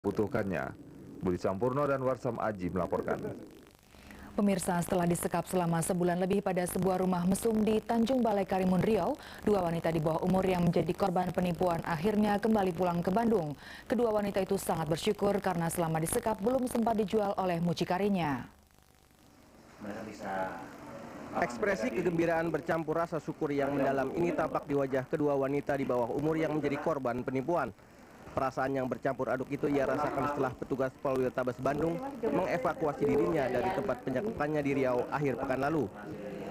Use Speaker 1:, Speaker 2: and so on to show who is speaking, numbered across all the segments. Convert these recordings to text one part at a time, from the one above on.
Speaker 1: butuhkannya. Budi Sampurno dan Warsam Aji melaporkan.
Speaker 2: Pemirsa, setelah disekap selama sebulan lebih pada sebuah rumah mesum di Tanjung Balai Karimun Riau, dua wanita di bawah umur yang menjadi korban penipuan akhirnya kembali pulang ke Bandung. Kedua wanita itu sangat bersyukur karena selama disekap belum sempat dijual oleh mucikarinya.
Speaker 3: Ekspresi kegembiraan bercampur rasa syukur yang mendalam ini tampak di wajah kedua wanita di bawah umur yang menjadi korban penipuan. Perasaan yang bercampur aduk itu ia rasakan setelah petugas Polrestabes Bandung mengevakuasi dirinya dari tempat pencakupannya di Riau akhir pekan lalu.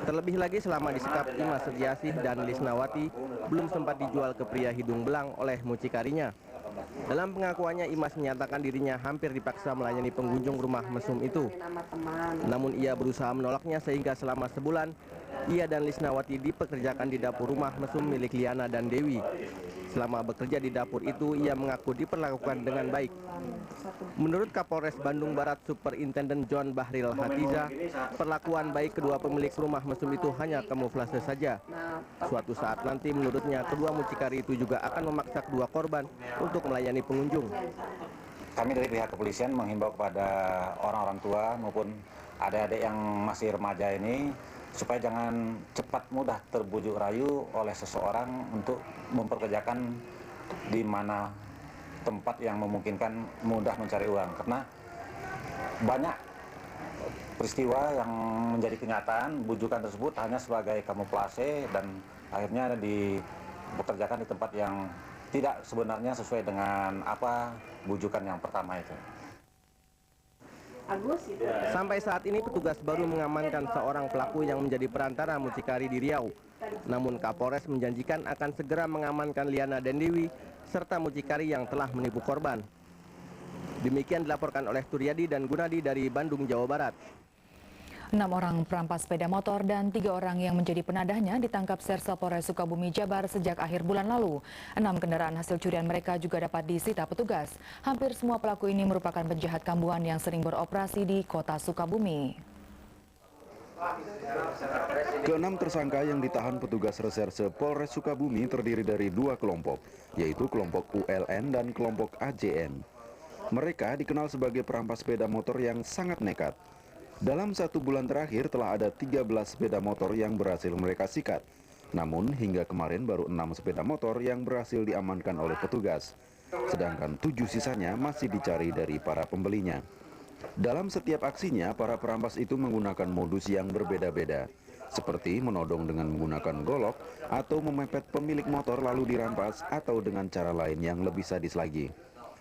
Speaker 3: Terlebih lagi selama disekap, Imas Setiasih dan Lisnawati belum sempat dijual ke pria hidung belang oleh mucikarinya. Dalam pengakuannya, Imas menyatakan dirinya hampir dipaksa melayani pengunjung rumah mesum itu. Namun ia berusaha menolaknya sehingga selama sebulan, ia dan Lisnawati dipekerjakan di dapur rumah mesum milik Liana dan Dewi. Selama bekerja di dapur itu, ia mengaku diperlakukan dengan baik. Menurut Kapolres Bandung Barat Superintenden John Bahril Hatiza, perlakuan baik kedua pemilik rumah mesum itu hanya kamuflase saja. Suatu saat nanti menurutnya kedua mucikari itu juga akan memaksa kedua korban untuk melayani pengunjung.
Speaker 4: Kami dari pihak kepolisian menghimbau kepada orang-orang tua maupun adik-adik yang masih remaja ini supaya jangan cepat mudah terbujuk rayu oleh seseorang untuk memperkerjakan di mana tempat yang memungkinkan mudah mencari uang, karena banyak peristiwa yang menjadi kenyataan bujukan tersebut hanya sebagai kamuflase dan akhirnya dipekerjakan di tempat yang tidak sebenarnya sesuai dengan apa bujukan yang pertama itu.
Speaker 3: Sampai saat ini petugas baru mengamankan seorang pelaku yang menjadi perantara mucikari di Riau. Namun Kapolres menjanjikan akan segera mengamankan Liana dan Dewi serta mucikari yang telah menipu korban. Demikian dilaporkan oleh Turyadi dan Gunadi dari Bandung, Jawa Barat.
Speaker 2: 6 orang perampas sepeda motor dan 3 orang yang menjadi penadahnya ditangkap Sersel Polres Sukabumi, Jabar sejak akhir bulan lalu. 6 kendaraan hasil curian mereka juga dapat disita petugas. Hampir semua pelaku ini merupakan penjahat kambuhan yang sering beroperasi di kota Sukabumi.
Speaker 5: Keenam tersangka yang ditahan petugas reserse Polres Sukabumi terdiri dari 2 kelompok, yaitu kelompok ULN dan kelompok AJN. Mereka dikenal sebagai perampas sepeda motor yang sangat nekat. Dalam 1 bulan terakhir telah ada 13 sepeda motor yang berhasil mereka sikat. Namun hingga kemarin baru 6 sepeda motor yang berhasil diamankan oleh petugas. Sedangkan 7 sisanya masih dicari dari para pembelinya. Dalam setiap aksinya, para perampas itu menggunakan modus yang berbeda-beda. Seperti menodong dengan menggunakan golok atau memepet pemilik motor lalu dirampas atau dengan cara lain yang lebih sadis lagi.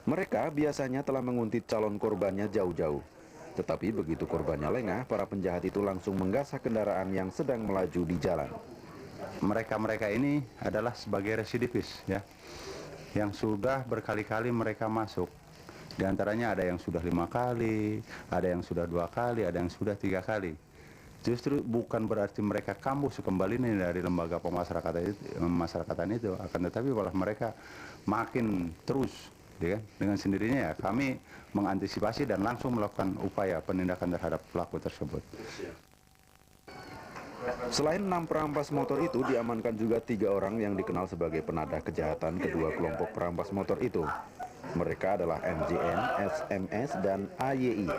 Speaker 5: Mereka biasanya telah menguntit calon korbannya jauh-jauh. Tetapi begitu korbannya lengah, para penjahat itu langsung menggasak kendaraan yang sedang melaju di jalan.
Speaker 6: Mereka ini adalah sebagai residivis, ya, yang sudah berkali-kali mereka masuk. Di antaranya ada yang sudah 5 kali, ada yang sudah 2 kali, ada yang sudah 3 kali. Justru bukan berarti mereka kambuh kembali nih dari lembaga pemasyarakatan itu, akan tetapi malah mereka makin terus. Ya, dengan sendirinya ya kami mengantisipasi dan langsung melakukan upaya penindakan terhadap pelaku tersebut.
Speaker 5: Selain 6 perampas motor itu, diamankan juga 3 orang yang dikenal sebagai penadah kejahatan kedua kelompok perampas motor itu. Mereka adalah MJN, SMS, dan AYI.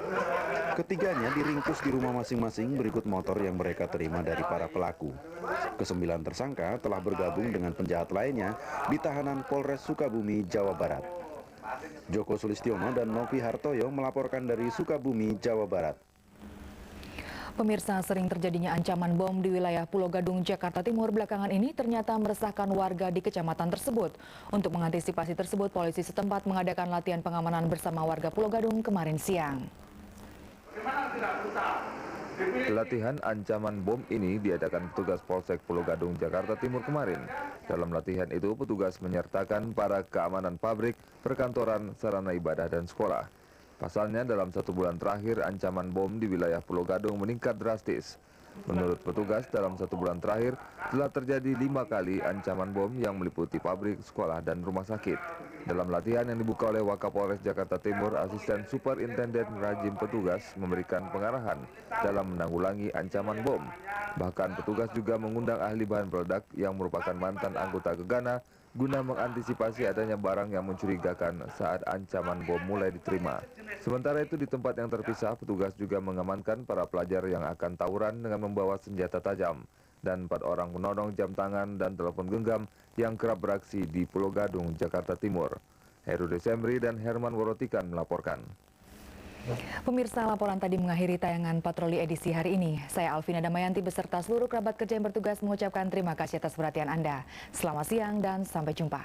Speaker 5: Ketiganya diringkus di rumah masing-masing berikut motor yang mereka terima dari para pelaku. Ke-9 tersangka telah bergabung dengan penjahat lainnya di tahanan Polres Sukabumi, Jawa Barat. Joko Sulistiono dan Novi Hartoyo melaporkan dari Sukabumi, Jawa Barat.
Speaker 2: Pemirsa, sering terjadinya ancaman bom di wilayah Pulau Gadung, Jakarta Timur belakangan ini ternyata meresahkan warga di kecamatan tersebut. Untuk mengantisipasi tersebut, polisi setempat mengadakan latihan pengamanan bersama warga Pulau Gadung kemarin siang.
Speaker 1: Latihan ancaman bom ini diadakan petugas Polsek Pulau Gadung, Jakarta Timur kemarin. Dalam latihan itu, petugas menyertakan para keamanan pabrik, perkantoran, sarana ibadah, dan sekolah. Pasalnya, dalam 1 bulan terakhir, ancaman bom di wilayah Pulau Gadung meningkat drastis. Menurut petugas, dalam 1 bulan terakhir telah terjadi 5 kali ancaman bom yang meliputi pabrik, sekolah, dan rumah sakit. Dalam latihan yang dibuka oleh Wakapolres Jakarta Timur, Asisten Superintenden Rajim petugas memberikan pengarahan dalam menanggulangi ancaman bom. Bahkan petugas juga mengundang ahli bahan peledak yang merupakan mantan anggota Gegana guna mengantisipasi adanya barang yang mencurigakan saat ancaman bom mulai diterima. Sementara itu di tempat yang terpisah, petugas juga mengamankan para pelajar yang akan tawuran dengan membawa senjata tajam dan 4 orang penodong jam tangan dan telepon genggam yang kerap beraksi di Pulau Gadung, Jakarta Timur. Heru Desembri dan Herman Worotikan melaporkan.
Speaker 2: Pemirsa, laporan tadi mengakhiri tayangan patroli edisi hari ini. Saya Alvina Damayanti beserta seluruh kerabat kerja yang bertugas mengucapkan terima kasih atas perhatian Anda. Selamat siang dan sampai jumpa.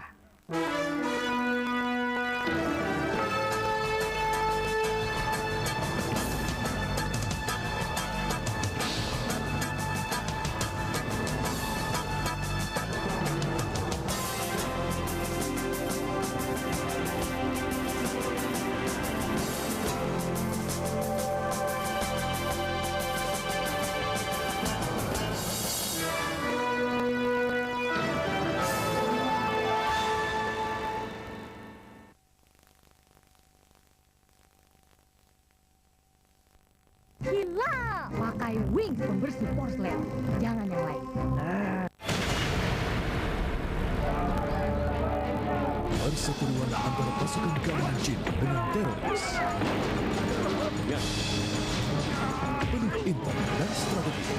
Speaker 7: Gila, pakai wings pembersih porselen, jangan yang lain.
Speaker 8: Perseteruan antara pasukan gabungan jin dengan teroris. Penuh intrigue dan strategi.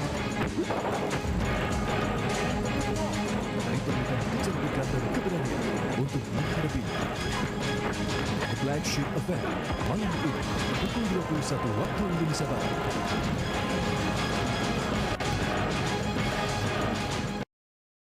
Speaker 8: Diperlukan kecerdikan dan keberanian untuk menghadapinya. Flagship Event malam ini pukul 21 waktu Indonesia Barat.